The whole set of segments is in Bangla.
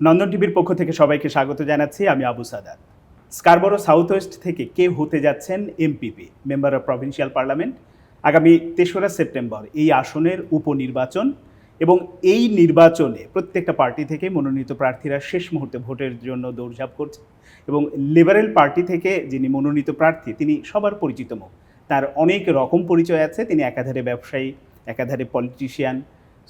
নন্দন টিভির পক্ষ থেকে সবাইকে স্বাগত জানাচ্ছি। আমি Abu Sadat. Scarborough South West থেকে কে হতে যাচ্ছেন MPP, member of provincial parliament, আগামী ৩রা সেপ্টেম্বর এই আসনের উপনির্বাচন। এবং এই নির্বাচনে প্রত্যেকটা পার্টি থেকে মনোনীত প্রার্থীরা শেষ মুহূর্তে ভোটের জন্য দৌড়ঝাঁপ করছে। এবং লিবারেল পার্টি থেকে যিনি মনোনীত প্রার্থী তিনি সবার পরিচিত মুখ। তার অনেক রকম পরিচয় আছে। তিনি একাধারে ব্যবসায়ী, একাধারে পলিটিশিয়ান,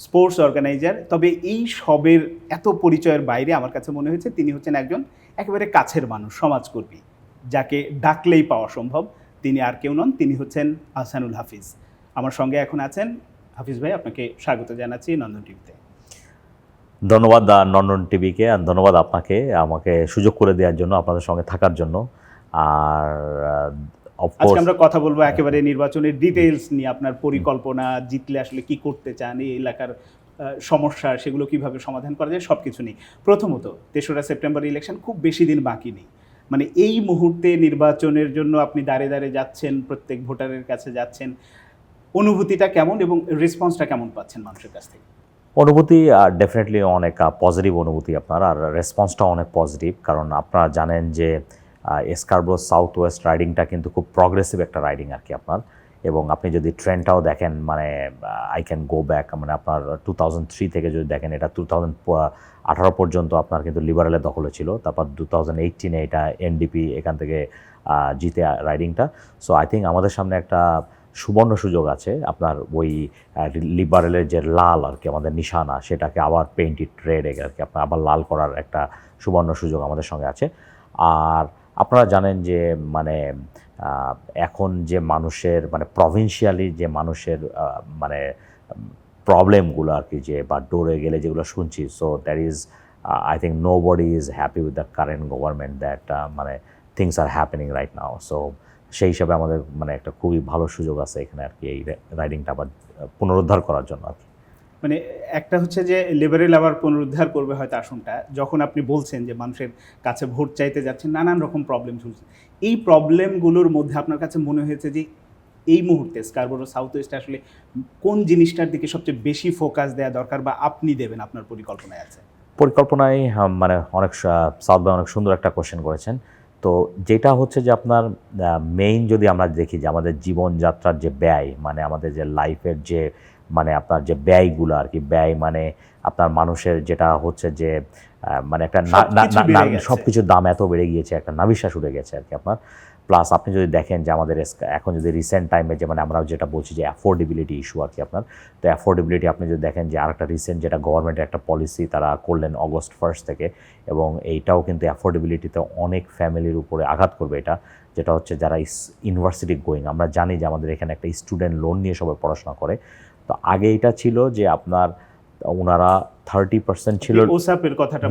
স্পোর্টস অর্গানাইজার। তবে এই সবের এত পরিচয়ের বাইরে আমার কাছে মনে হয়েছে তিনি হচ্ছেন একজন একেবারে কাছের মানুষ, সমাজকর্মী, যাকে ডাকলেই পাওয়া সম্ভব। তিনি আর কেউ নন, তিনি হচ্ছেন আহসানুল হাফিজ। আমার সঙ্গে এখন আছেন। হাফিজ ভাই, আপনাকে স্বাগত জানাচ্ছি নন্দন টিভিতে। ধন্যবাদ নন্দন টিভিকে, আর ধন্যবাদ আপনাকে আমাকে সুযোগ করে দেওয়ার জন্য, আপনাদের সঙ্গে থাকার জন্য। আর আজকে আমরা কথা বলবো একেবারে নির্বাচনের ডিটেইলস নিয়ে, আপনার পরিকল্পনা, জিতলে আসলে কি করতে চান, এই এলাকার সমস্যা সেগুলো কিভাবে সমাধান করা যায়, সব কিছু নিয়ে। প্রথমত ৩রা সেপ্টেম্বর ইলেকশন, খুব বেশি দিন বাকি নেই। মানে এই মুহূর্তে নির্বাচনের জন্য আপনি দাঁড়ে দাঁড়ে যাচ্ছেন, প্রত্যেক ভোটারের কাছে যাচ্ছেন, অনুভূতিটা কেমন এবং রেসপন্সটা কেমন পাচ্ছেন মানুষের কাছ থেকে? অনুভূতি ডেফিনেটলি অনেক পজিটিভ অনুভূতি আপনার, আর রেসপন্সটাও অনেক পজিটিভ। কারণ আপনারা জানেন যে স্কারবোরো সাউথ ওয়েস্ট রাইডিংটা কিন্তু খুব প্রগ্রেসিভ একটা রাইডিং আর কি আপনার। এবং আপনি যদি ট্রেন্ডটাও দেখেন, মানে আই ক্যান গো ব্যাক, মানে আপনার 2003 থেকে যদি দেখেন, এটা 2018 পর্যন্ত আপনার কিন্তু লিবারেলের দখলে ছিল। তারপর 2018-এ এটা এনডিপি এখান থেকে জিতে রাইডিংটা। সো আই থিঙ্ক আমাদের সামনে একটা সুবর্ণ সুযোগ আছে আপনার, ওই লিবারেলের যে লাল আর কি আমাদের নিশানা, সেটাকে আবার পেইন্টেড রেড আর কি আপনার আবার লাল করার একটা সুবর্ণ সুযোগ আমাদের সঙ্গে আছে। আর আপনারা জানেন যে মানে এখন যে মানুষের মানে প্রভিন্সিয়ালি যে মানুষের মানে প্রবলেমগুলো আর কি, যে বা ডোরে গেলে যেগুলো শুনছি, so that is I think nobody is happy with the current government, that মানে things are happening right now. So সেই হিসাবে আমাদের মানে একটা খুবই ভালো সুযোগ আছে এখানে আর কি, এই রাইডিংটা আবার পুনরুদ্ধার করার জন্য আর কি। মানে একটা হচ্ছে যে লিবারেল আবার পুনরুদ্ধার করবে হয়তো আসনটা, যখন আপনি বলছেন যে মানুষের কাছে ভোট চাইতে যাচ্ছেন, নানান রকম প্রবলেম চলছে। এই প্রবলেমগুলোর মধ্যে আপনার কাছে মনে হয়েছে যে এই মুহূর্তে স্কারবোরো সাউথ ওয়েস্টে আসলে কোন জিনিসটার দিকে সবচেয়ে বেশি ফোকাস দেওয়া দরকার, বা আপনি দেবেন, আপনার পরিকল্পনায় আছে? পরিকল্পনায় মানে অনেক সাউথ ভাই অনেক সুন্দর একটা কোয়েশ্চেন করেছেন। তো যেটা হচ্ছে যে আপনার মেইন যদি আমরা দেখি যে আমাদের জীবনযাত্রার যে ব্যয়, মানে আমাদের যে লাইফের যে মানে আপনার যে ব্যয়গুলো আর কি, ব্যয় মানে আপনার মানুষের যেটা হচ্ছে যে মানে একটা সব কিছুর দাম এত বেড়ে গিয়েছে, একটা নাভিশ্বাস উঠে গেছে আর কি আপনার। প্লাস আপনি যদি দেখেন যে আমাদের এখন যদি রিসেন্ট টাইমে যে মানে আমরা যেটা বলছি যে অ্যাফোর্ডেবিলিটি ইস্যু আর কি আপনার, তো অ্যাফোর্ডেবিলিটি আপনি যদি দেখেন যে আরেকটা রিসেন্ট যেটা গভর্নমেন্টের একটা পলিসি তারা করলেন August 1 থেকে, এবং এইটাও কিন্তু অ্যাফোর্ডেবিলিটিতে অনেক ফ্যামিলির উপরে আঘাত করবে এটা, যেটা হচ্ছে যারা ইউনিভার্সিটি গোয়িং। আমরা জানি যে আমাদের এখানে একটা স্টুডেন্ট লোন নিয়ে সবাই পড়াশোনা করে। তো আগে এটা ছিল যে আপনার ওনারা 30% ছিল। ওসাপের কথাটা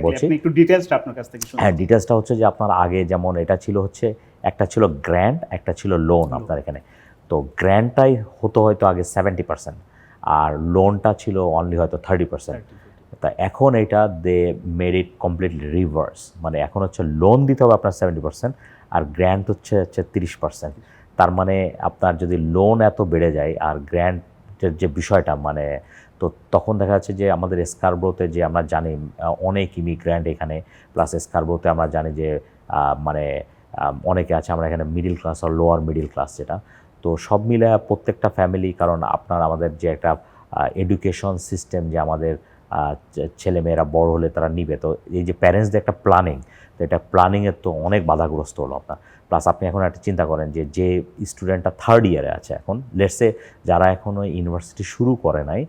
বলছি, একটু ডিটেইলসটা আপনার কাছ থেকে শুনতে। হ্যাঁ, ডিটেলসটা হচ্ছে যে আপনার আগে যেমন এটা ছিল হচ্ছে একটা ছিল গ্র্যান্ট, একটা ছিল লোন আপনার এখানে। তো গ্র্যান্টটাই হতো হয়তো আগে 70%, আর লোনটা ছিল অনলি হয়তো 30%। তা এখন এটা they made it completely reverse, মানে এখন হচ্ছে লোন দিতে হবে আপনার 70%, আর গ্র্যান্ট হচ্ছে 30%। তার মানে আপনার যদি লোন এত বেড়ে যায় আর গ্র্যান্টের যে বিষয়টা মানে, তো তখন দেখা যাচ্ছে যে আমাদের স্কারবোরোতে যে আমরা জানি অনেক ইমিগ্র্যান্ট এখানে, প্লাস স্কারবোরোতে আমরা জানি যে মানে অনেকে আছে আমরা এখানে মিডিল ক্লাস আর লোয়ার মিডিল ক্লাস যেটা। তো সব মিলে প্রত্যেকটা ফ্যামিলি, কারণ আপনার আমাদের যে একটা এডুকেশন সিস্টেম যে আমাদের ছেলেমেয়েরা বড় হলে তারা নিবে, তো এই যে প্যারেন্টসদের একটা প্ল্যানিং, তো এটা প্ল্যানিংয়ের তো অনেক বাধাগ্রস্ত হলো আপনার। প্লাস আপনি এখন একটা চিন্তা করেন যে যে স্টুডেন্টটা 3rd ইয়ারে আছে এখন, লেটসে যারা এখনও ইউনিভার্সিটি শুরু করে নাই,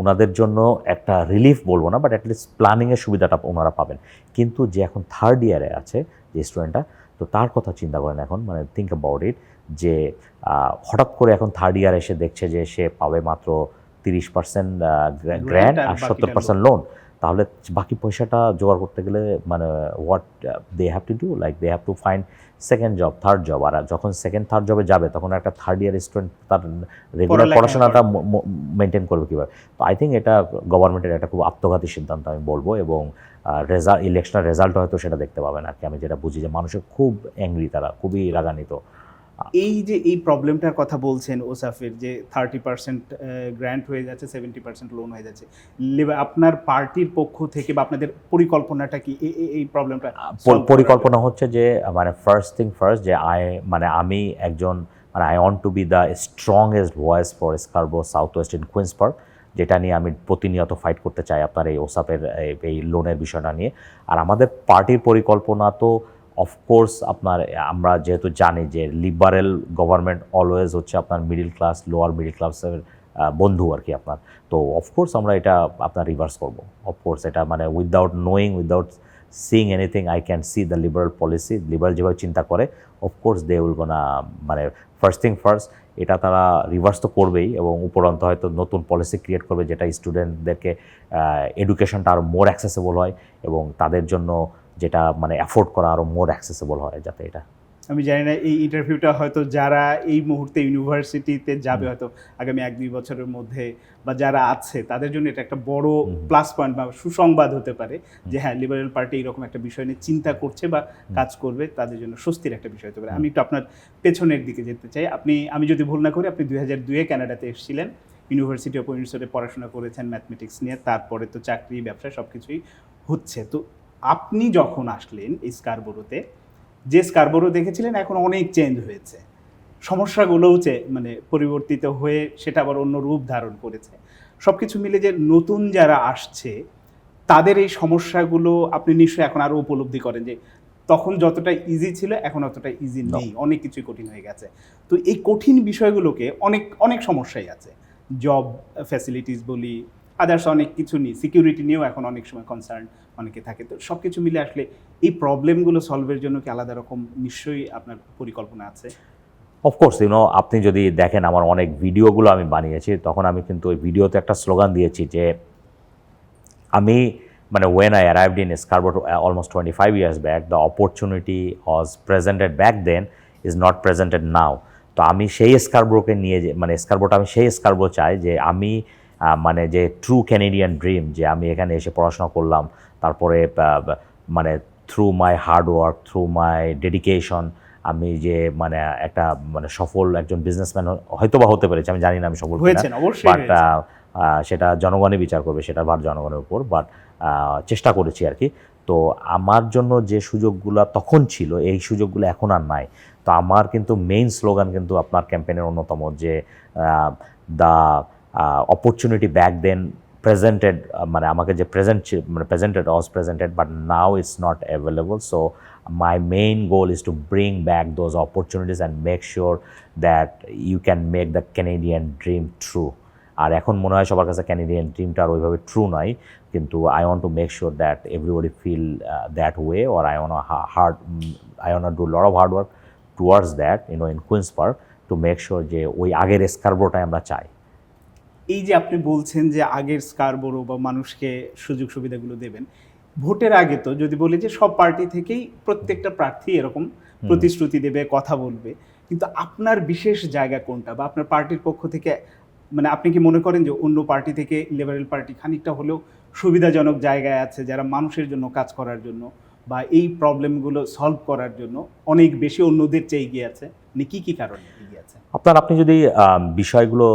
ওনাদের জন্য একটা রিলিফ বলবো না, বাট অ্যাটলিস্ট প্ল্যানিংয়ের সুবিধাটা ওনারা পাবেন। কিন্তু যে এখন 3rd ইয়ারে আছে যে স্টুডেন্টটা, তো তার কথা চিন্তা করেন এখন, মানে থিঙ্ক অ্যাবাউট ইট, যে হঠাৎ করে এখন 3rd ইয়ার এসে দেখছে যে সে পাবে মাত্র 30% গ্র্যান্ট আর 70% লোন। তাহলে বাকি পয়সাটা জোগাড় করতে গেলে মানে what they have to do, like they have to find second job, third job. আর যখন সেকেন্ড থার্ড জবে যাবে তখন একটা 3rd ইয়ার স্টুডেন্ট তার রেগুলার পড়াশোনাটা মেনটেন করবে কীভাবে? তো আই থিঙ্ক এটা গভর্নমেন্টের একটা খুব আত্মঘাতী সিদ্ধান্ত আমি বলবো। এবং ইলেকশনের রেজাল্ট হয়তো সেটা দেখতে পাবেন আর কি। আমি যেটা বুঝি যে মানুষের খুব অ্যাংরি, তারা খুবই রাগান্বিত। এই যে এই প্রবলেমটার কথা বলছেন ওসাফের, যে 30% গ্র্যান্ট হয়ে যাচ্ছে, 70% লোন হয়ে যাচ্ছে, আপনার পার্টির পক্ষ থেকে বা আপনাদের পরিকল্পনাটা কি এই প্রবলেমটা পরিকল্পনা হচ্ছে যে মানে ফার্স্ট থিং ফার্স্ট, যে আমি একজন মানে I want to be the strongest voice for Scarborough Southwest in queen's Park, যেটা নিয়ে আমি প্রতিনিয়ত ফাইট করতে চাই আপনার এই ওসাপের এই লোনের বিষয়টা নিয়ে। আর আমাদের পার্টির পরিকল্পনা তো অফকোর্স আপনার, আমরা যেহেতু জানি যে লিবারেল গভর্নমেন্ট অলওয়েজ হচ্ছে আপনার মিডিল ক্লাস, লোয়ার মিডিল ক্লাসের বন্ধু আর কি আপনার। তো অফকোর্স আমরা এটা আপনার রিভার্স করবো, অফকোর্স এটা মানে without knowing, without seeing anything, I can see the liberal policy, liberal যেভাবে চিন্তা করে অফকোর্স দে উইল গোনা মানে ফার্স্ট থিং ফার্স্ট এটা তারা রিভার্স তো করবেই, এবং উপরন্ত হয়তো নতুন পলিসি ক্রিয়েট করবে যেটা স্টুডেন্টদেরকে এডুকেশনটা আরও মোর অ্যাক্সেসেবল হয় এবং তাদের জন্য যেটা মানে অ্যাফোর্ড করা আরও মোর অ্যাক্সেসেবল হয়, যাতে এটা। আমি জানি না এই ইন্টারভিউটা হয়তো যারা এই মুহূর্তে ইউনিভার্সিটিতে যাবে হয়তো আগামী 1-2 বছরের মধ্যে, বা যারা আছে তাদের জন্য এটা একটা বড় প্লাস পয়েন্ট বা সুসংবাদ হতে পারে যে হ্যাঁ, লিবারেল পার্টি এরকম একটা বিষয় নিয়ে চিন্তা করছে বা কাজ করবে, তাদের জন্য স্বস্তির একটা বিষয় হতে পারে। আমি একটু আপনার পেছনের দিকে যেতে চাই। আমি যদি ভুল না করি, আপনি 2002-এ কানাডাতে এসেছিলেন, ইউনিভার্সিটি অফ উইন্ডসরে পড়াশোনা করেছেন ম্যাথমেটিক্স নিয়ে, তারপরে তো চাকরি, ব্যবসা সব কিছুই হচ্ছে। তো আপনি যখন আসলেন এই স্কারবোরোতে, যে স্কারবোরো দেখেছিলেন এখন অনেক চেঞ্জ হয়েছে, সমস্যাগুলোও মানে পরিবর্তিত হয়ে সেটা আবার অন্য রূপ ধারণ করেছে। সব কিছু মিলে যে নতুন যারা আসছে তাদের এই সমস্যাগুলো আপনি নিশ্চয়ই এখন আরও উপলব্ধি করেন যে তখন যতটা ইজি ছিল এখন অতটা ইজি নেই, অনেক কিছুই কঠিন হয়ে গেছে। তো এই কঠিন বিষয়গুলোকে অনেক অনেক সমস্যাই আছে, জব ফ্যাসিলিটিস বলি, আদার্স অনেক কিছু নিয়ে, সিকিউরিটি নিয়েও এখন অনেক সময় কনসার্ন অনেকে থাকে। তো সব কিছু মিলে আসলে এই প্রবলেমগুলো সলভের জন্য কি আলাদা রকম নিশ্চয়ই আপনার পরিকল্পনা আছে? অফকোর্স আপনি যদি দেখেন আমার অনেক ভিডিওগুলো আমি বানিয়েছি, তখন আমি কিন্তু ওই ভিডিওতে একটা স্লোগান দিয়েছি যে আমি মানে when I arrived in Scarborough almost 25 years back, the opportunity was presented back then is not presented now. তো আমি সেই স্কারবোরোকে নিয়ে মানে স্কারবোরোটা আমি সেই স্কারবোরো চাই যে আমি মানে যে ট্রু ক্যানেডিয়ান ড্রিম, যে আমি এখানে এসে পড়াশোনা করলাম, তারপরে মানে থ্রু মাই হার্ড ওয়ার্ক, থ্রু মাই ডেডিকেশন আমি যে মানে একটা মানে সফল একজন বিজনেসম্যান হয়তো বা হতে পেরেছি, আমি জানি না আমি সফল হয়েছেন, অবশ্যই, বাট সেটা জনগণই বিচার করবে, সেটা ভার জনগণের উপর, বাট চেষ্টা করেছি আর কি। তো আমার জন্য যে সুযোগগুলো তখন ছিল এই সুযোগগুলো এখন আর নাই। তো আমার কিন্তু মেইন স্লোগান কিন্তু আপনার ক্যাম্পেইনের অন্যতম যে the opportunity back then presented, মানে আমাকে যে presented was presented but now it's not available. So my main goal is to bring back those opportunities and make sure that you can make the Canadian dream true. আর এখন মনে হয় সবার কাছে ক্যানেডিয়ান ড্রিমটা আর ওইভাবে ট্রু নাই, কিন্তু I want to make sure that everybody feel that way, or I want do lot of hard work towards that in queen's Park to make sure যে ওই আগের স্কারবোরোটাই আমরা চাই। এই যে আপনি বলছেন যে আগের স্কারবোরো বা মানুষকে সুযোগ সুবিধাগুলো দেবেন, ভোটের আগে তো যদি বলি যে সব পার্টি থেকেই প্রত্যেকটা প্রার্থী এরকম প্রতিশ্রুতি দেবে, কথা বলবে, কিন্তু আপনার বিশেষ জায়গা কোনটা, বা আপনার পার্টির পক্ষ থেকে মানে আপনি কি মনে করেন যে অন্য পার্টি থেকে লিবারেল পার্টি খানিকটা হলেও সুবিধাজনক জায়গায় আছে, যারা মানুষের জন্য কাজ করার জন্য বা এই প্রবলেমগুলো সলভ করার জন্য অনেক বেশি অন্যদের চেয়ে এগিয়ে আছে? মানে কী কারণে এগিয়ে আছে? আপনি যদি বিষয়গুলো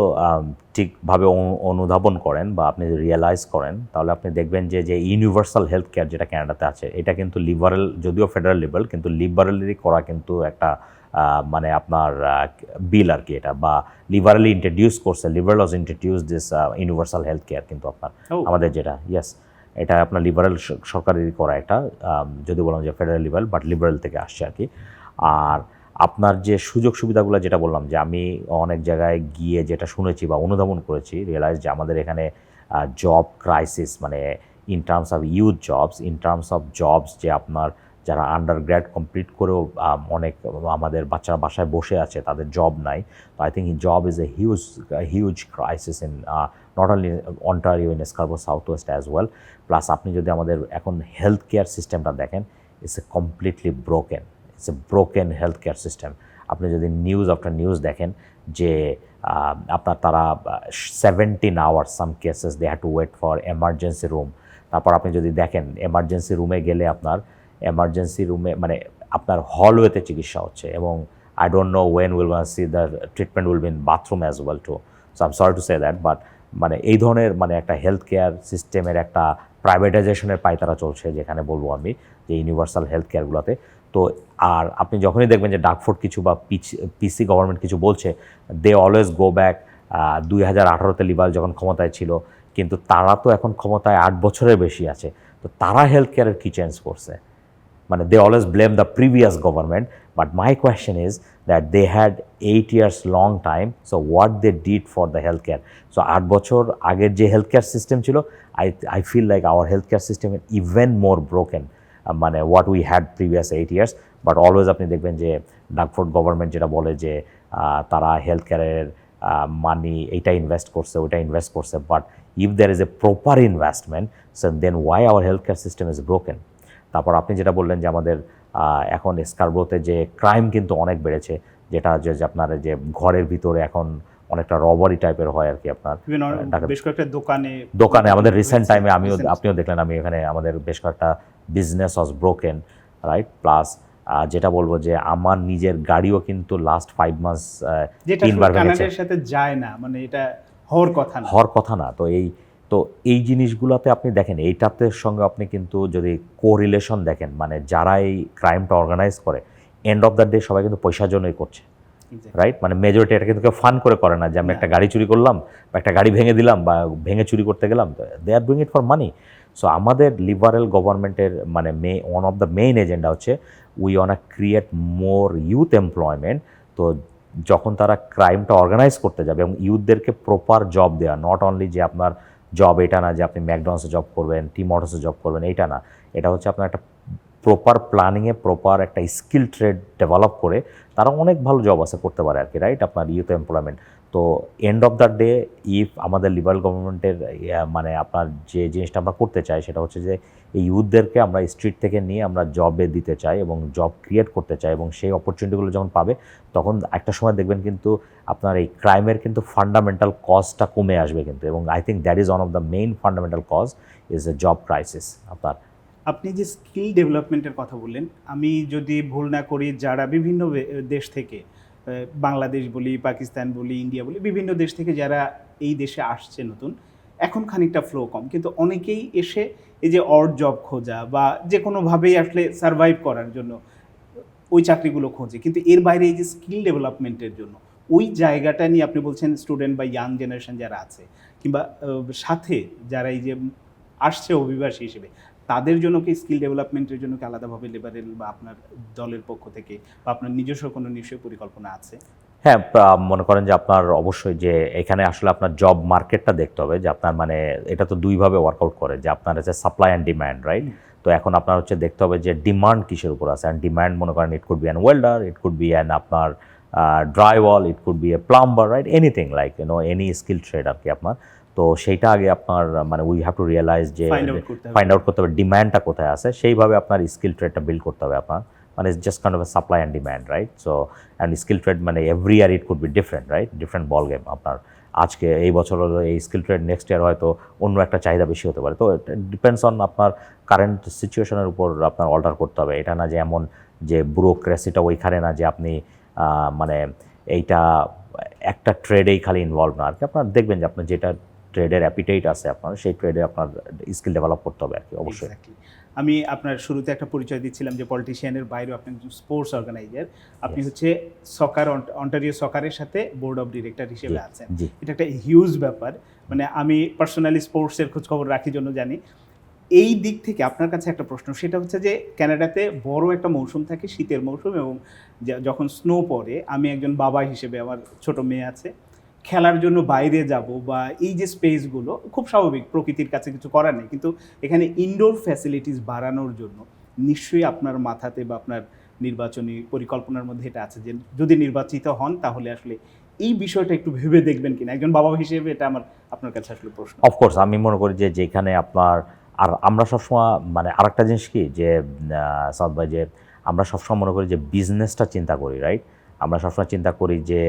ঠিকভাবে অনুধাবন করেন বা আপনি যদি রিয়েলাইজ করেন, তাহলে আপনি দেখবেন যে ইউনিভার্সাল হেলথ কেয়ার যেটা কানাডাতে আছে, এটা কিন্তু লিবারেল, যদিও ফেডারেল লিবারেল, কিন্তু লিবারেলি করা কিন্তু একটা মানে আপনার বিল আর কি, এটা বা লিবারেলি ইন্ট্রোডিউস করছে, liberal was introduce this universal health care, কিন্তু আপনার আমাদের যেটা ইয়েস, এটা আপনার লিবারেল সরকারেরই করা, এটা যদি বললাম যে ফেডারেল লিবারেল, বাট লিবারেল থেকে আসছে আর কি। আর আপনার যে সুযোগ সুবিধাগুলো যেটা বললাম, যে আমি অনেক জায়গায় গিয়ে যেটা শুনেছি বা অনুধাবন করেছি, রিয়েলাইজ যে আমাদের এখানে জব ক্রাইসিস, মানে in terms of youth jobs, in terms of jobs, যে আপনার যারা আন্ডার গ্র্যাড কমপ্লিট করেও অনেক আমাদের বাচ্চারা বাসায় বসে আছে, তাদের জব নাই। তো I think job is a huge crisis in not only Ontario, in Scarborough South West as well. Plus আপনি যদি আমাদের এখন হেলথ কেয়ার সিস্টেমটা দেখেন, it's a completely broken, it's a broken health care system. আপনি যদি নিউজ আফটার নিউজ দেখেন যে আপনার তারা 17 hours some cases they had to wait for emergency room. তারপর আপনি যদি দেখেন এমার্জেন্সি রুমে গেলে আপনার এমার্জেন্সি রুমে মানে আপনার হলওয়েতে চিকিৎসা হচ্ছে, এবং I don't know when we'll gonna see the treatment will be in bathroom as well too. So I'm sorry to say that, but মানে এই ধরনের মানে একটা হেলথ কেয়ার সিস্টেমের একটা প্রাইভেটাইজেশনের পায়তারা চলছে, যেখানে বলবো আমি যে ইউনিভার্সাল হেলথ কেয়ারগুলোতে। তো আর আপনি যখনই দেখবেন যে ডাকফোর্ড কিছু বা পিসি গভর্নমেন্ট কিছু বলছে, দে অলওয়েজ গো ব্যাক 2018-তে লিবারেল যখন ক্ষমতায় ছিল, কিন্তু তারা তো এখন ক্ষমতায় 8 বছরের বেশি আছে। তো তারা হেলথ কেয়ারের কী চেঞ্জ করছে? মানে they always blame the previous government, but my question is that they had 8 years long time, so what they did for the health care. So 8 বছর আগের যে হেলথ কেয়ার সিস্টেম ছিল, I feel like our health care system even more broken মানে what we had previous 8 years। But always আপনি দেখবেন যে ডাকফোর্ড গভর্নমেন্ট যেটা বলে যে তারা হেলথ কেয়ারের মানি এইটা ইনভেস্ট করছে, ওইটা ইনভেস্ট করছে, but if there is a proper investment, so then why our health care system is broken. তারপর আপনি যেটা বললেন যে আমাদের এখন স্কারবোতে যে ক্রাইম কিন্তু অনেক বেড়েছে, যেটা যে আপনার যে ঘরের ভিতরে এখন অনেকটা রবারি টাইপের হয় আর কি। আপনার বেশ কয়েকটা দোকানে আমাদের রিসেন্ট টাইমে আপনিও দেখলেন, আমি এখানে আমাদের বেশ কয়েকটা business was broken, right? Plus যেটা বলবো যে আমার নিজের গাড়িও কিন্তু লাস্ট 5 months 3 বার ভেঙেছে, সাথে যায় না, মানে এটা হওয়ার কথা না। তো এই জিনিসগুলোতে আপনি দেখেন, এইটাতে সঙ্গে আপনি কিন্তু যদি কোরিলেশন দেখেন, মানে যারা এই ক্রাইমটা অর্গানাইজ করে, এন্ড অফ দ্য ডে সবাই কিন্তু পয়সার জন্যই করছে, রাইট? মানে মেজরিটি এটা কিন্তু কেউ ফান করে না যে আমি একটা গাড়ি চুরি করলাম বা একটা গাড়ি ভেঙে দিলাম বা ভেঙে চুরি করতে গেলাম, they are doing it for money. So আমাদের লিবারেল গভর্নমেন্টের মানে one of the main agenda হচ্ছে we want create more youth employment. তো যখন তারা ক্রাইমটা অর্গানাইজ করতে যাবে এবং ইউথদেরকে প্রপার জব দেওয়া, নট অনলি যে আপনার জব এটা না যে আপনি ম্যাকডোনাল্ডসে জব করবেন, টিম অটোসে জব করবেন, এইটা না, এটা হচ্ছে আপনার একটা প্রপার প্ল্যানিংয়ে প্রপার একটা স্কিল ট্রেড ডেভেলপ করে তারা অনেক ভালো জব আছে করতে পারে আর কি, রাইট? আপনার ইউথ এমপ্লয়মেন্ট। তো and of the day if আমাদের লিবারেল গভর্নমেন্টের মানে আপনার যে জিনিসটা আমরা করতে চাই সেটা হচ্ছে যে এই ইউথদেরকে আমরা স্ট্রিট থেকে নিয়ে আমরা জবে দিতে চাই এবং জব ক্রিয়েট করতে চাই, এবং সেই অপরচুনিটিগুলো যখন পাবে তখন একটা সময় দেখবেন কিন্তু আপনার এই ক্রাইমের কিন্তু ফান্ডামেন্টাল কজটা কমে আসবে কিন্তু। এবং I think that is one of the main fundamental cause is a job crisis. আপনি যে স্কিল ডেভেলপমেন্টের কথা বললেন, আমি যদি ভুল না করি, যারা বিভিন্ন দেশ থেকে, বাংলাদেশ বলি, পাকিস্তান বলি, ইন্ডিয়া বলি, বিভিন্ন দেশ থেকে যারা এই দেশে আসছে নতুন, এখন খানিকটা ফ্লো কম, কিন্তু অনেকেই এসে এই যে অড জব খোঁজা বা যে কোনোভাবেই আসলে সার্ভাইভ করার জন্য ওই চাকরিগুলো খোঁজে, কিন্তু এর বাইরে এই যে স্কিল ডেভেলপমেন্টের জন্য ওই জায়গাটা নিয়ে আপনি বলছেন স্টুডেন্ট বা ইয়াং জেনারেশন যারা আছে, কিংবা সাথে যারা এই যে আসছে অভিবাসী হিসেবে, তাদের জন্য কি স্কিল ডেভেলপমেন্টের জন্য কি আলাদাভাবে লিবারেল বা আপনার দলের পক্ষ থেকে বা আপনার নিজস্ব কোনো নিশ্চয় পরিকল্পনা আছে? হ্যাঁ, মনে করেন যে আপনার অবশ্যই যে এখানে আসলে আপনার জব মার্কেটটা দেখতে হবে, যে আপনার মানে এটা তো দুইভাবে ওয়ার্কআউট করে, যে আপনার হচ্ছে সাপ্লাই অ্যান্ড ডিম্যান্ড, রাইট? তো এখন আপনার হচ্ছে দেখতে হবে যে ডিমান্ড কিসের উপর আছে। অ্যান্ড ডিমান্ড মনে করেন it could be an welder, it could be an আপনার drywall, it could be a plumber, right? Anything like any skill trade আর কি আপনার। তো সেইটা আগে আপনার মানে উই হ্যাভ টু রিয়েলাইজ যে ফাইন্ড আউট করতে হবে ডিম্যান্ডটা কোথায় আছে, সেইভাবে আপনার স্কিল ট্রেডটা বিল্ড করতে হবে আপনার। মানে it's just kind of a supply and demand, right? So and skill trade মানে every year it could be different, right? Different ball game আপনার। আজকে এই বছর হলো এই স্কিল ট্রেড, নেক্সট ইয়ার হয়তো অন্য একটা চাহিদা বেশি হতে পারে। তো ডিপেন্ডস অন আপনার কারেন্ট সিচুয়েশনের উপর আপনার অল্টার করতে হবে। এটা না যে এমন যে ব্যুরোক্রেসিটা ওইখানে না যে আপনি মানে এইটা একটা ট্রেডেই খালি ইনভলভ না আর কি। আপনার দেখবেন যে আপনার যেটা ট্রেডের অ্যাপিটাইট আছে আপনার, সেই ট্রেডে আপনার স্কিল ডেভেলপ করতে হবে আর কি, অবশ্যই। আমি আপনার শুরুতে একটা পরিচয় দিচ্ছিলাম যে পলিটিশিয়ানের বাইরেও আপনি একজন স্পোর্টস অর্গানাইজার, আপনি হচ্ছে অন্টারিও সকারের সাথে বোর্ড অফ ডিরেক্টর হিসেবে আছেন। এটা একটা হিউজ ব্যাপার, মানে আমি পার্সোনালি স্পোর্টসের খোঁজখবর রাখি জন্য জানি। এই দিক থেকে আপনার কাছে একটা প্রশ্ন, সেটা হচ্ছে যে ক্যানাডাতে বড় একটা মৌসুম থাকে, শীতের মৌসুম, এবং যখন স্নো পড়ে, আমি একজন বাবা হিসেবে, আমার ছোট মেয়ে আছে, খেলার জন্য বাইরে যাব বা এই যে স্পেসগুলো খুব স্বাভাবিক, প্রকৃতির কাছে কিছু করার নেই, কিন্তু এখানে ইনডোর ফ্যাসিলিটিস বাড়ানোর জন্য নিশ্চয়ই আপনার মাথাতে বা আপনার নির্বাচনী পরিকল্পনার মধ্যে এটা আছে যে যদি নির্বাচিত হন তাহলে আসলে এই বিষয়টা একটু ভেবে দেখবেন কিনা, একজন বাবা হিসেবে এটা আমার আপনার কাছে আসলে প্রশ্ন। অফকোর্স আমি মনে করি যে যেখানে আপনার, আর আমরা সবসময় মানে আরেকটা জিনিস কি যে সাউথ ভাই, যে আমরা সবসময় মনে করি যে বিজনেসটা চিন্তা করি, রাইট? আমরা সবসময় চিন্তা করি যে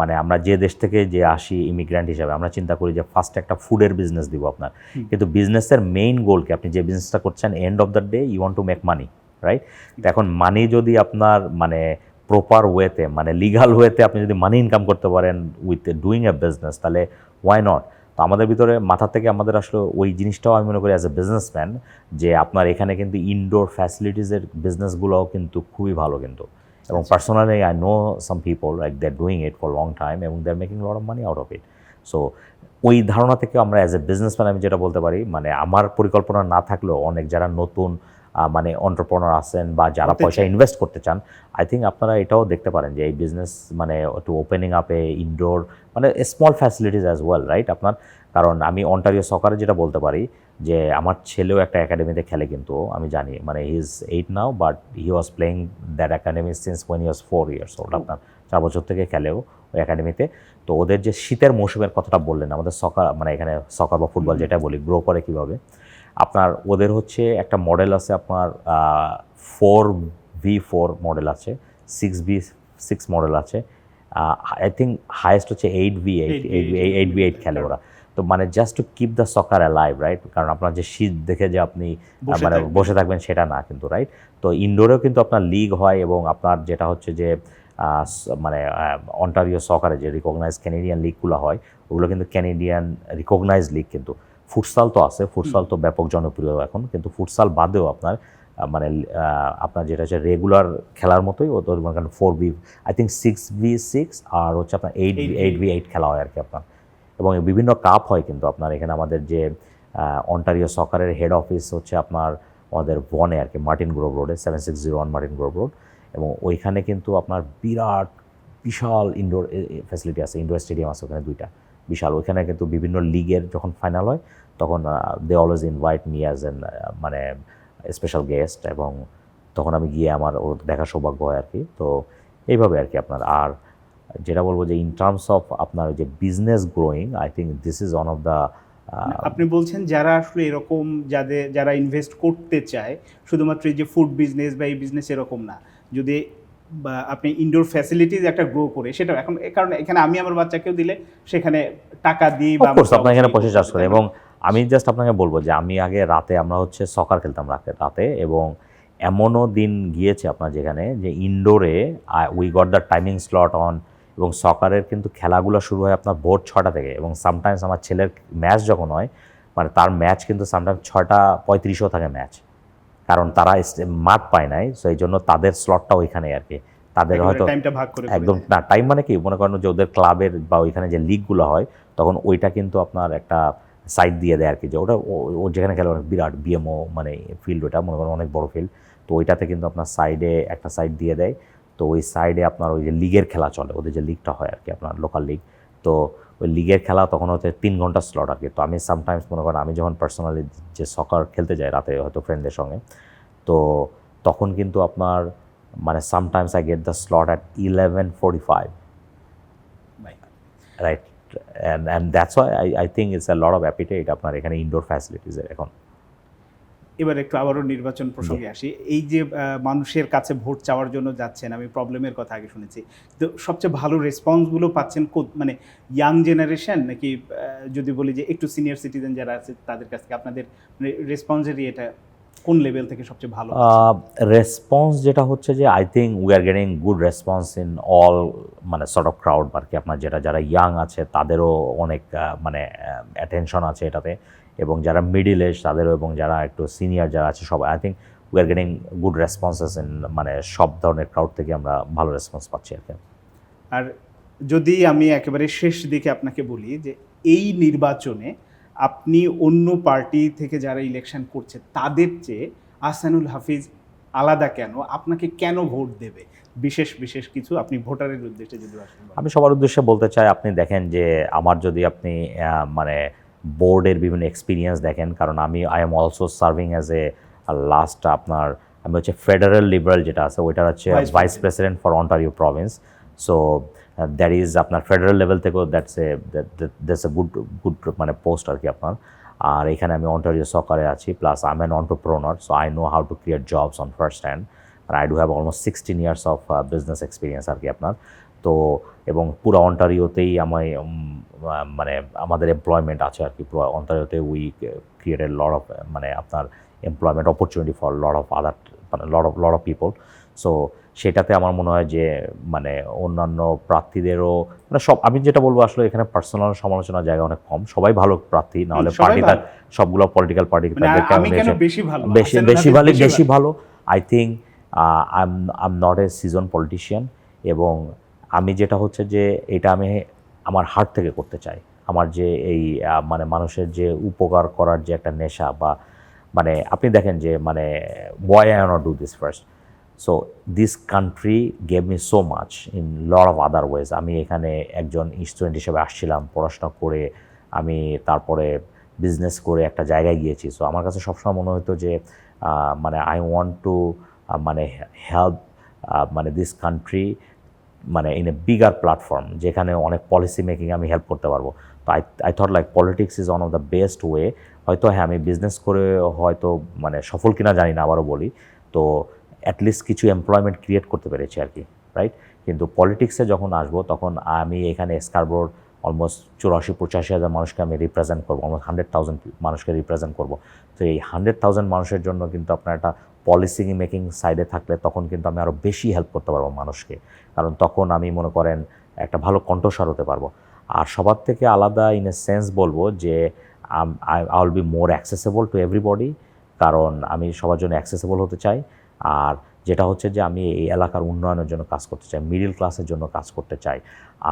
মানে আমরা যে দেশ থেকে যে আসি ইমিগ্র্যান্ট হিসাবে, আমরা চিন্তা করি যে ফার্স্ট একটা ফুডের বিজনেস দিব আপনার, কিন্তু বিজনেসের মেইন গোল কি, আপনি যে বিজনেসটা করছেন end of the day you want to make money, right? তো এখন মানি যদি আপনার মানে প্রপার ওয়েতে মানে লিগাল ওয়েতে আপনি যদি মানি ইনকাম করতে পারেন উইথ ডুইং এ বিজনেস, তাহলে ওয়াই নট। তো আমাদের ভিতরে মাথা থেকে আমাদের আসলে ওই জিনিসটাও আমি মনে করি অ্যাজ এ বিজনেসম্যান, যে আপনার এখানে কিন্তু ইনডোর ফ্যাসিলিটিসের বিজনেসগুলোও কিন্তু খুবই ভালো কিন্তু। এবং personally I know some people like they are doing it for long time এবং they are making lot of money out of it. So ওই ধারণা থেকে আমরা অ্যাজ এ বিজনেসম্যান আমি যেটা বলতে পারি, মানে আমার পরিকল্পনা না থাকলেও অনেক যারা নতুন মানে অন্টারপ্রেনার আছেন বা যারা পয়সা ইনভেস্ট করতে চান, আই থিঙ্ক আপনারা এটাও দেখতে পারেন যে এই বিজনেস মানে একটু ওপেনিং আপে ইনডোর মানে small facilities as well, right আপনার। কারণ আমি অন্টারিও সকারে যেটা বলতে পারি যে আমার ছেলেও একটা একাডেমিতে খেলে কিন্তু আমি জানি, মানে he is 8 now but he was playing that academy since when he was 4 years old. আপনার 4 বছর থেকে খেলেও ওই একাডেমিতে। তো ওদের যে শীতের মৌসুমের কথাটা বললেন, আমাদের সকার মানে এখানে সকার বা ফুটবল যেটা বলি গ্রো করে কীভাবে, আপনার ওদের হচ্ছে একটা মডেল আছে আপনার 4v4 মডেল আছে, 6v6 মডেল আছে, আই থিঙ্ক হাইয়েস্ট হচ্ছে 8v8 খেলে ওরা। তো মানে just to keep the soccer alive, right? কারণ আপনার যে শীত দেখে যে আপনি মানে বসে থাকবেন সেটা না কিন্তু, রাইট? তো ইনডোরেও কিন্তু আপনার লিগ হয় এবং আপনার যেটা হচ্ছে যে মানে অন্টারিও সকারে যে রিকগনাইজ ক্যানেডিয়ান লিগগুলো হয় ওগুলো কিন্তু ক্যানেডিয়ান রিকগনাইজ লিগ কিন্তু। ফুটসাল তো আছে, ফুটসাল তো ব্যাপক জনপ্রিয় এখন, কিন্তু ফুটসাল বাদেও আপনার মানে আপনার যেটা হচ্ছে রেগুলার খেলার মতোই ওদের মানে 4v আই থিঙ্ক 6v6 আর হচ্ছে আপনার 8v8 খেলা হয় আর কি আপনার। এবং বিভিন্ন কাপ হয় কিন্তু আপনার এখানে। আমাদের যে অন্টারিও সকারের হেড অফিস হচ্ছে আপনার আমাদের বনে আর কি, মার্টিন গ্রোভ রোডে, 7601 মার্টিন গ্রোভ রোড। এবং ওইখানে কিন্তু আপনার বিরাট বিশাল ইনডোর ফ্যাসিলিটি আছে, ইনডোর স্টেডিয়াম আছে ওখানে 2টা বিশাল। ওইখানে কিন্তু বিভিন্ন লিগের যখন ফাইনাল হয় তখন they always invite me as an মানে স্পেশাল গেস্ট, এবং তখন আমি গিয়ে আমার ওর দেখার সৌভাগ্য হয় আর কি। তো এইভাবে আর কি আপনার। আর যেটা বলবো যে ইন টার্মস অফ আপনার যে business growing, I think this is one of the আপনি বলছেন যারা আসলে এরকম যারা ইনভেস্ট করতে চায় শুধুমাত্র এই যে ফুড বিজনেস বা এই বিজনেস এরকম না, যদি বা আপনি ইনডোর ফ্যাসিলিটিস একটা গ্রো করে সেটা এখন, কারণ এখানে আমি আমার বাচ্চাকেও দিলে সেখানে টাকা দিই বা আপনার এখানে পয়সা চার্জ করে। এবং আমি জাস্ট আপনাকে বলবো যে আমি আগে রাতে আমরা হচ্ছে সকার খেলতাম রাতে, এবং এমনও দিন গিয়েছে আপনার যেখানে যে ইনডোরে we got the timing slot on, এবং সকারের কিন্তু খেলাগুলো শুরু হয় আপনার ভোর 6টা থেকে, এবং সামটাইমস আমার ছেলের ম্যাচ যখন হয় মানে তার ম্যাচ কিন্তু সামটাইমস 6:35ও থাকে ম্যাচ, কারণ তারা মাঠ পায় নাই, সো এই জন্য তাদের স্লটটা ওইখানে আর কি। তাদের হয়তো একদম না টাইম মানে কি মনে করেন যে ওদের ক্লাবের বা ওইখানে যে লিগগুলো হয় তখন ওইটা কিন্তু আপনার একটা সাইড দিয়ে দেয় আর কি, যে ওটা ও যেখানে খেলে অনেক বিরাট বিএমও মানে ফিল্ড, ওটা মনে করেন অনেক বড় ফিল্ড। তো ওইটাতে কিন্তু আপনার সাইডে একটা সাইড দিয়ে দেয়। তো ওই সাইডে আপনার ওই যে লিগের খেলা চলে, ওদের যে লিগটা হয় আর কি আপনার লোকাল লিগ, তো ওই লিগের খেলা তখন হচ্ছে 3 ঘন্টার স্লট আর কি। তো আমি সামটাইমস মনে করেন আমি যখন পার্সোনালি যে সকার খেলতে যাই রাতে হয়তো ফ্রেন্ডদের সঙ্গে, তো তখন কিন্তু আপনার মানে sometimes I get the slot at 11:45, right? And that's why I think it's a lot of appetite আপনার এখানে ইনডোর ফ্যাসিলিটিসের এখন। এবার একটু আবারও নির্বাচন প্রসঙ্গে আসি। এই যে মানুষের কাছে ভোট চাওয়ার জন্য যাচ্ছেন, আমি প্রবলেমের কথা আগে শুনেছি, তো সবচেয়ে ভালো রেসপন্সগুলো পাচ্ছেন মানে ইয়াং জেনারেশন নাকি যদি বলি যে একটু সিনিয়র সিটিজেন যারা আছে তাদের কাছ থেকে আপনাদের মানে রেসপন্সের এটা কোন লেভেল থেকে সবচেয়ে ভালো রেসপন্স যেটা হচ্ছে যে I think we are getting good response in all মানে সর্ট অফ ক্রাউড আর কি আপনার। যারা ইয়াং আছে তাদেরও অনেক মানে অ্যাটেনশন আছে এটাতে, এবং যারা মিডিল এজ তাদেরও, এবং যারা একটু সিনিয়র যারা আছে সবাই, I think we are getting good responses in মানে সব ধরনের ক্রাউড থেকে আমরা ভালো রেসপন্স পাচ্ছি আর কি। আর যদি আমি একেবারে শেষ দিকে আপনাকে বলি যে এই নির্বাচনে আপনি অন্য পার্টি থেকে যারা ইলেকশন করছে তাদের চেয়ে আহসানুল হাফিজ আলাদা কেন, আপনাকে কেন ভোট দেবে, বিশেষ কিছু আপনি ভোটারের উদ্দেশ্যে যদি আমি সবার উদ্দেশ্যে বলতে চাই, আপনি দেখেন যে আমার যদি আপনি মানে বোর্ডের বিভিন্ন এক্সপিরিয়েন্স দেখেন, কারণ I am also serving as a last আপনার আমি হচ্ছে ফেডারেল লিবারেল যেটা আছে ওইটার হচ্ছে vice president for Ontario province. So that is আপনার ফেডারেল লেভেল থেকেও দ্যাটস এ গুড মানে পোস্ট আর কি আপনার। আর এখানে আমি অন্টারিও সকারে আছি, plus I am an entrepreneur, so I know how to create jobs on first hand, আর I do have almost 16 years of business experience আর কি আপনার। তো এবং পুরো অন্টারিওতেই মানে আমাদের এমপ্লয়মেন্ট আছে আর কি, পুরো অন্টারিওতে উই ক্রিয়েটেড লট অফ মানে আপনার employment opportunity for lot of other মানে লট অফ পিপল। সো সেটাতে আমার মনে হয় যে মানে অন্যান্য প্রার্থীদেরও মানে সব আমি যেটা বলবো আসলে এখানে পার্সোনাল সমালোচনার জায়গা অনেক কম, সবাই ভালো প্রার্থী, নাহলে সবাই পার্টি ভালো। সবগুলো পলিটিক্যাল পার্টি মানে তাদের আমি কেন বেশি ভালো, হাসিনা বেশি নাদির ভালো বেশি বেশি ভালো। ভালো। I think I am not a season politician, এবং আমি যেটা হচ্ছে যে এটা আমি আমার হার্ট থেকে করতে চাই। আমার যে এই মানে মানুষের যে উপকার করার যে একটা নেশা, বা মানে আপনি দেখেন যে মানে why I not do this first. So this country gave me so much in lot of other ways. আমি এখানে একজন স্টুডেন্ট হিসেবে আসছিলাম, পড়াশোনা করে আমি তারপরে বিজনেস করে একটা জায়গায় গিয়েছি। সো আমার কাছে সবসময় মনে হতো যে মানে আই ওয়ান্ট টু মানে হেল্প মানে দিস কান্ট্রি মানে ইন এ বিগার প্ল্যাটফর্ম, যেখানে অনেক পলিসি মেকিং আমি হেল্প করতে পারবো। তো I thought like politics is one of the best way. হয়তো হ্যাঁ আমি বিজনেস করে হয়তো মানে সফল কিনা জানি না, আবারও বলি, তো অ্যাটলিস্ট কিছু এমপ্লয়মেন্ট ক্রিয়েট করতে পেরেছি আর কি, রাইট। কিন্তু পলিটিক্সে যখন আসবো তখন আমি এখানে স্কারবোর অলমোস্ট 84-85 হাজার মানুষকে আমি রিপ্রেজেন্ট করবো, অলমোস্ট 100,000 মানুষকে রিপ্রেজেন্ট করবো। তো এই 100,000 মানুষের জন্য কিন্তু আপনার একটা পলিসি মেকিং সাইডে থাকলে তখন কিন্তু আমি আরও বেশি হেল্প করতে পারবো মানুষকে, কারণ তখন আমি মনে করেন একটা ভালো কণ্ঠস্বর হতে পারবো। আর সবার থেকে আলাদা ইন এ সেন্স বলবো যে I will be more accessible to everybody, কারণ আমি সবার জন্য অ্যাক্সেসেবল হতে চাই। আর যেটা হচ্ছে যে আমি এই এলাকার উন্নয়নের জন্য কাজ করতে চাই, মিডল ক্লাসের জন্য কাজ করতে চাই।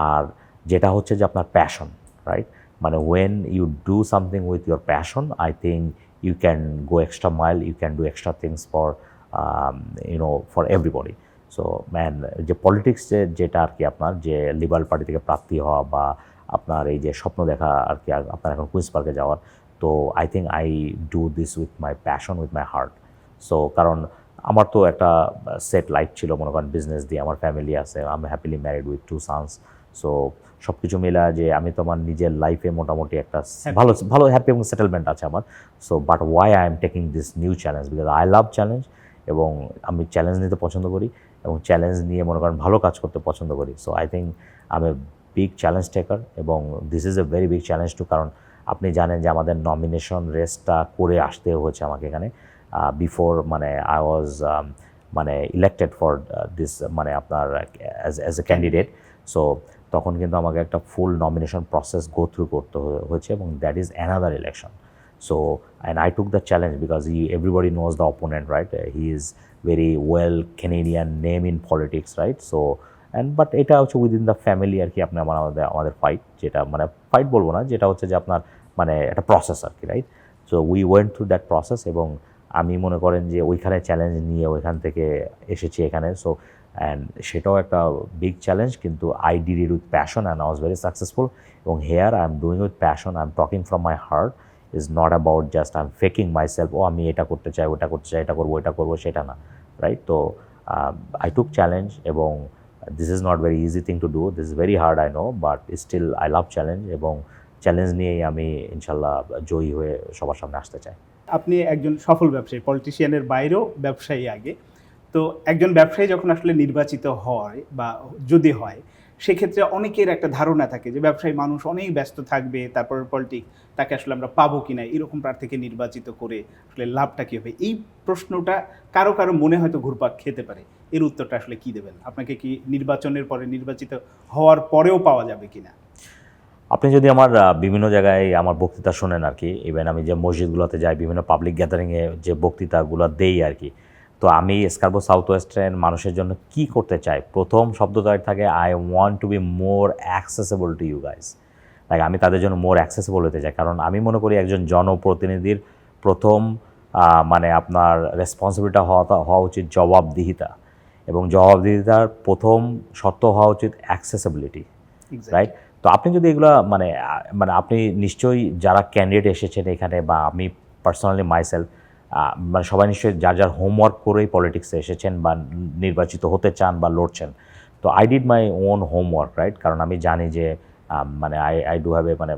আর যেটা হচ্ছে যে আপনার প্যাশন, রাইট, মানে when you do something with your passion, I think you can go extra mile, you can do extra things for for everybody. So man, যে পলিটিক্স যেটা আর কি আপনার যে লিবারেল পার্টি থেকে প্রার্থী হওয়া, বা আপনার এই যে স্বপ্ন দেখা আর কি আপনার এখন কুইন্স পার্কে যাওয়ার, তো I think I do this with my passion, with my heart. So কারণ আমার তো একটা সেট লাইফ ছিল, মনে করেন বিজনেস দিয়ে, আমার ফ্যামিলি আছে, আমি happily married with 2 sons। So সব কিছু মিলা যে আমি তো আমার নিজের লাইফে মোটামুটি একটা ভালো ভালো হ্যাপি এবং সেটেলমেন্ট আছে আমার। So but why I am taking this new challenge, because I love challenge, এবং আমি চ্যালেঞ্জ নিতে পছন্দ করি, এবং চ্যালেঞ্জ নিয়ে মনে করেন ভালো কাজ করতে পছন্দ করি। So I think I am a big challenge taker, এবং this is a very big challenge too, কারণ আপনি জানেন যে আমাদের নমিনেশন রেসটা করে আসতে হয়েছে আমাকে এখানে বিফোর মানে আই ওয়াজ মানে ইলেক্টেড ফর দিস মানে আপনার অ্যাজ এ ক্যান্ডিডেট। সো তখন কিন্তু আমাকে একটা ফুল নমিনেশন প্রসেস গো থ্রু করতে হয়েছে, এবং that is another election. So, and I took the challenge because everybody knows the opponent, right? He is very well Canadian name in politics, right? So, but এটা হচ্ছে উইদিন দ্য ফ্যামিলি আর কি, আপনি আমাদের ফাইট, যেটা মানে ফাইট বলবো না, যেটা হচ্ছে যে আপনার মানে একটা প্রসেস আর কি, right? So we went through that process, এবং আমি মনে করেন যে ওইখানে চ্যালেঞ্জ নিয়ে ওইখান থেকে এসেছি এখানে। সো অ্যান্ড সেটাও একটা বিগ চ্যালেঞ্জ, কিন্তু I did it with passion and I was very successful. এবং here I am doing with passion, I am talking from my heart, is not about just I am faking myself, ও আমি এটা করতে চাই, ওটা করতে চাই, এটা করবো, সেটা না, রাইট? তো আই টুক চ্যালেঞ্জ, এবং this is not very easy thing to do, this is very hard I know, but still I love challenge, এবং চ্যালেঞ্জ নিয়েই আমি ইনশাল্লাহ জয়ী হয়ে সবার সামনে আসতে চাই। আপনি একজন সফল ব্যবসায়ী, পলিটিশিয়ানের বাইরেও ব্যবসায়ী আগে। তো একজন ব্যবসায়ী যখন আসলে নির্বাচিত হয় বা যদি হয়, সেক্ষেত্রে অনেকের একটা ধারণা থাকে যে ব্যবসায়ী মানুষ অনেক ব্যস্ত থাকবে, তারপর পলিটিক্স তাকে আসলে আমরা পাবো কিনা, এরকম প্রার্থীকে নির্বাচিত করে আসলে লাভটা কী হবে? এই প্রশ্নটা কারো কারো মনে হয়তো ঘুরপাক খেতে পারে। এর উত্তরটা আসলে কী দেবেন? আপনাকে কি নির্বাচনের পরে, নির্বাচিত হওয়ার পরেও পাওয়া যাবে কিনা? আপনি যদি আমার বিভিন্ন জায়গায় আমার বক্তৃতা শোনেন আর কি, ইভেন আমি যে মসজিদগুলোতে যাই, বিভিন্ন পাবলিক গ্যাদারিংয়ে যে বক্তৃতাগুলো দেই আর কি, তো আমি স্কারবো সাউথ ওয়েস্টের মানুষের জন্য কি করতে চাই, প্রথম শব্দটাই থাকে I want to be more accessible to you guys. Like আমি তাদের জন্য মোর অ্যাক্সেসেবল হতে চাই, কারণ আমি মনে করি একজন জনপ্রতিনিধির প্রথম মানে আপনার রেসপন্সিবিলিটি হওয়া উচিত জবাবদিহিতা, এবং জবাবদিহিতার প্রথম শর্ত হওয়া উচিত অ্যাক্সেসিবিলিটি, রাইট? তো আপনি যদি এগুলো মানে মানে আপনি নিশ্চয়ই যারা ক্যান্ডিডেট এসেছেন এখানে, বা আমি পার্সোনালি মাইসেলফ, মানে সবাই নিশ্চয়ই যার হোমওয়ার্ক করেই পলিটিক্সে এসেছেন বা নির্বাচিত হতে চান বা লড়ছেন। তো I did my own homework, right? কারণ আমি জানি যে মানে আই ডু হ্যাভ এ মানে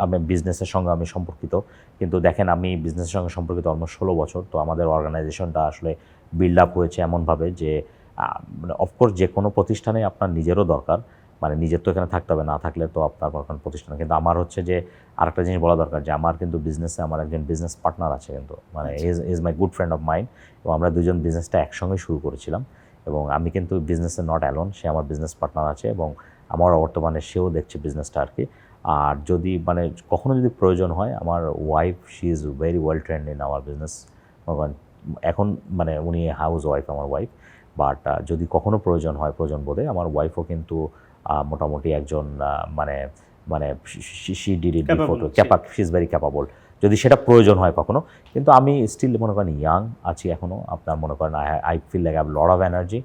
আমি বিজনেসের সঙ্গে আমি সম্পর্কিত, কিন্তু দেখেন আমি বিজনেসের সঙ্গে সম্পর্কিত অলমোস্ট 16 বছর। তো আমাদের অর্গানাইজেশনটা আসলে বিল্ড আপ হয়েছে এমনভাবে যে মানে অফকোর্স যে কোনো প্রতিষ্ঠানে আপনার নিজেরও দরকার, মানে নিজের তো এখানে থাকতে হবে, না থাকলে তো আপনার কোনো প্রতিষ্ঠান। কিন্তু আমার হচ্ছে যে আরেকটা জিনিস বলা দরকার যে আমার কিন্তু বিজনেসে আমার একজন বিজনেস পার্টনার আছে, কিন্তু মানে is my good friend of mind, এবং আমরা দুজন বিজনেসটা একসঙ্গে শুরু করেছিলাম, এবং আমি কিন্তু বিজনেসে নট অ্যালোন, সে আমার বিজনেস পার্টনার আছে এবং আমারও বর্তমানে সেও দেখছে বিজনেসটা আর কি। আর যদি মানে কখনো যদি প্রয়োজন হয়, আমার wife she is very well trend in our business. এখন মানে উনি হাউস ওয়াইফ, আমার ওয়াইফ, বাট যদি কখনো প্রয়োজন হয়, প্রয়োজন বোধে আমার ওয়াইফও কিন্তু মোটামুটি একজন মানে মানে she did it before, she is very capable যদি সেটা প্রয়োজন হয় কখনো। কিন্তু আমি স্টিল মনে করেন ইয়াং আছি এখনও, আপনার মনে করেন I feel like I have lot of energy.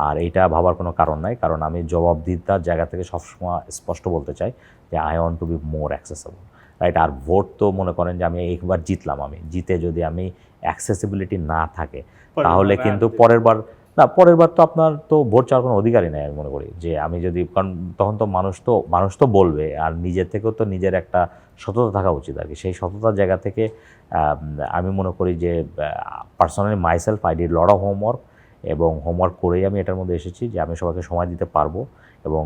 আর এইটা ভাবার কোনো কারণ নাই, কারণ আমি জবাবদিহিতার জায়গা থেকে সবসময় স্পষ্ট বলতে চাই যে I want to be more accessible, right? আর ভোট তো মনে করেন যে আমি একবার জিতলাম, আমি জিতে যদি আমি অ্যাক্সেসিবিলিটি না থাকে তাহলে কিন্তু পরের বার তো আপনার তো ভোট চাওয়ার কোনো অধিকারই নেই। আমি মনে করি যে আমি যদি, কারণ তখন তো মানুষ তো বলবে, আর নিজের থেকেও তো নিজের একটা সততা থাকা উচিত আর কি। সেই সততার জায়গা থেকে আমি মনে করি যে personally myself I did lot of homework, এবং হোমওয়ার্ক করেই আমি এটার মধ্যে এসেছি যে আমি সবাইকে সময় দিতে পারবো। এবং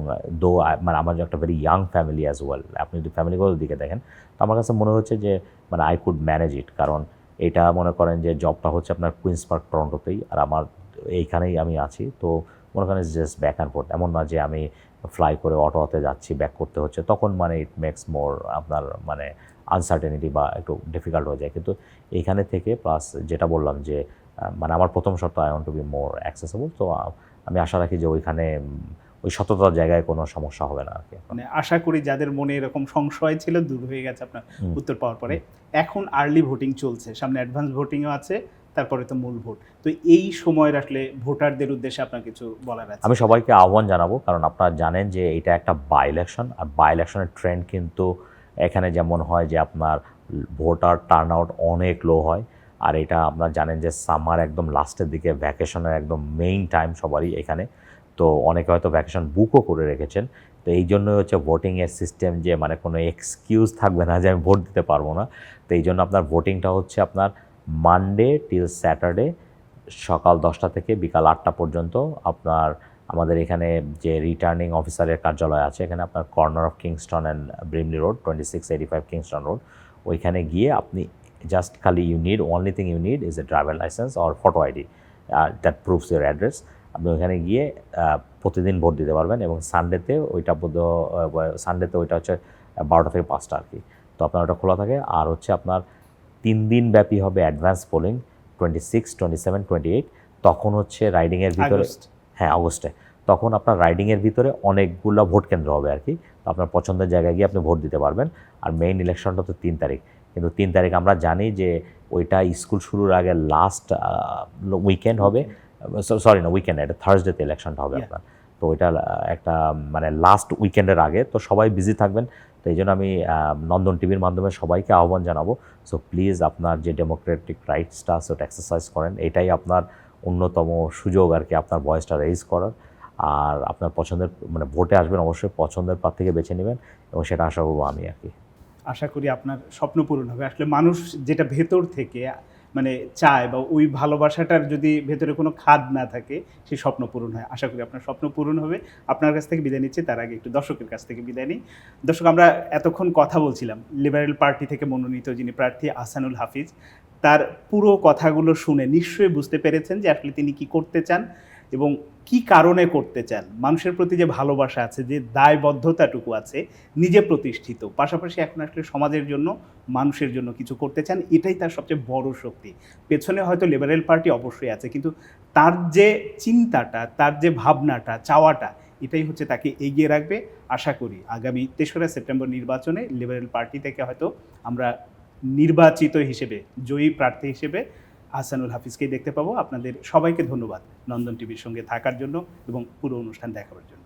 মানে আমার যে একটা very young family as well, আপনি যদি ফ্যামিলিগুলোর দিকে দেখেন, তো আমার কাছে মনে হচ্ছে যে মানে আই কুড ম্যানেজ ইট। কারণ এটা মনে করেন যে জবটা হচ্ছে আপনার কুইন্স পার্ক টরন্টোতেই, আর আমার এইখানেই আমি আছি। তো মনে করেন জাস্ট ব্যাক অ্যান্ড ফোর্থ, এমন না যে আমি ফ্লাই করে অটোতে যাচ্ছি, ব্যাক করতে হচ্ছে, তখন মানে ইট মেক্স মোর আপনার মানে আনসার্টেনিটি বা একটু ডিফিকাল্ট হয়ে যায়। কিন্তু এইখানে থেকে প্লাস যেটা বললাম যে মানে আমার প্রথম শর্ত I want to be more accessible. তো আমি আশা রাখি যে ওইখানে ওই সততার জায়গায় কোনো সমস্যা হবে না আর কি। মানে আশা করি যাদের মনে এরকম সংশয় ছিল দূর হয়ে গেছে আপনার উত্তর পাওয়ার পরে। এখন আর্লি ভোটিং চলছে, সামনে অ্যাডভান্স ভোটিংও আছে, তারপরে তো মূল ভোট। তো এই সময়ের আসলে ভোটারদের উদ্দেশ্যে আপনার কিছু বলার আছে? আমি সবাইকে আহ্বান জানাবো, কারণ আপনারা জানেন যে এটা একটা বাই ইলেকশন, আর বাই ইলেকশনের ট্রেন্ড কিন্তু এখানে যেমন হয় যে আপনার ভোটার টার্ন আউট অনেক লো হয়। আর এটা আপনারা জানেন যে সামার একদম লাস্টের দিকে, ভ্যাকেশনের একদম মেইন টাইম সবারই এখানে। তো অনেকে হয়তো ভ্যাকেশন বুকও করে রেখেছেন। তো এই জন্যই হচ্ছে ভোটিংয়ের সিস্টেম, যে মানে কোনো এক্সকিউজ থাকবে না যে আমি ভোট দিতে পারবো না। তো এই জন্য আপনার ভোটিংটা হচ্ছে আপনার মানডে টিল স্যাটারডে সকাল 10টা থেকে বিকাল 8টা পর্যন্ত। আপনার আমাদের এখানে যে রিটার্নিং অফিসারের কার্যালয় আছে, এখানে আপনার corner of Kingston and Brimley road, 2685 Kingston road, ওইখানে গিয়ে আপনি জাস্ট খালি only thing you need is a driver license or photo ID that proves your address। আপনি ওইখানে গিয়ে প্রতিদিন ভোট দিতে পারবেন। এবং সানডেতে ওইটা ওইটা হচ্ছে 12টা থেকে 5টা আর কি। তো আপনার ওটা খোলা থাকে। আর হচ্ছে আপনার 3 দিন ব্যাপী হবে অ্যাডভান্স পোলিং, 26, 27, 28। তখন হচ্ছে রাইডিংয়ের ভিতরে, হ্যাঁ অগস্টে, তখন আপনার রাইডিংয়ের ভিতরে অনেকগুলো ভোট কেন্দ্র হবে আর কি। তো আপনার পছন্দের জায়গায় গিয়ে আপনি ভোট দিতে পারবেন। আর মেইন ইলেকশনটা তো 3 তারিখ, কিন্তু 3 তারিখ আমরা জানি যে ওইটা স্কুল শুরুর আগে লাস্ট উইকেন্ড হবে, উইকেন্ড, এটা থার্সডেতে ইলেকশনটা হবে আপনার। তো ওইটা একটা মানে লাস্ট উইকেন্ডের আগে, তো সবাই বিজি থাকবেন। তো এই জন্য আমি নন্দন টিভির মাধ্যমে সবাইকে আহ্বান জানাবো, সো প্লিজ আপনার যে ডেমোক্রেটিক রাইটসটা আছে ওটা এক্সারসাইজ করেন। এটাই আপনার অন্যতম সুযোগ আর কি, আপনার ভয়েসটা রেইজ করার। আর আপনার পছন্দের মানে ভোটে আসবেন, অবশ্যই পছন্দের প্রার্থীকে বেছে নেবেন, এবং সেটা আশা করবো আমি আর কি। আশা করি আপনার স্বপ্ন পূরণ হবে। আসলে মানুষ যেটা ভেতর থেকে মানে চায়, বা ওই ভালোবাসাটার যদি ভেতরে কোনো খাদ না থাকে, সেই স্বপ্ন পূরণ হয়। আশা করি আপনার স্বপ্ন পূরণ হবে। আপনার কাছ থেকে বিদায় নিচ্ছি, তার আগে একটু দর্শকের কাছ থেকে বিদায় নিই। দর্শক, আমরা এতক্ষণ কথা বলছিলাম লিবারেল পার্টি থেকে মনোনীত যিনি প্রার্থী আহসানুল হাফিজ, তার পুরো কথাগুলো শুনে নিশ্চয়ই বুঝতে পেরেছেন যে আসলে তিনি কি করতে চান এবং কি কারণে করতে চান। মানুষের প্রতি যে ভালোবাসা আছে, যে দায়বদ্ধতাটুকু আছে, নিজে প্রতিষ্ঠিত, পাশাপাশি এখন আসলে সমাজের জন্য, মানুষের জন্য কিছু করতে চান, এটাই তার সবচেয়ে বড় শক্তি। পেছনে হয়তো লিবারেল পার্টি অবশ্যই আছে, কিন্তু তার যে চিন্তাটা, তার যে ভাবনাটা, চাওয়াটা, এটাই হচ্ছে তাকে এগিয়ে রাখবে। আশা করি আগামী 3রা সেপ্টেম্বর নির্বাচনে লিবারেল পার্টি থেকে হয়তো আমরা নির্বাচিত হিসেবে, জয়ী প্রার্থী হিসেবে আহসানুল হাফিজকেই দেখতে পাবো। আপনাদের সবাইকে ধন্যবাদ নন্দন টিভির সঙ্গে থাকার জন্য এবং পুরো অনুষ্ঠান দেখার জন্য।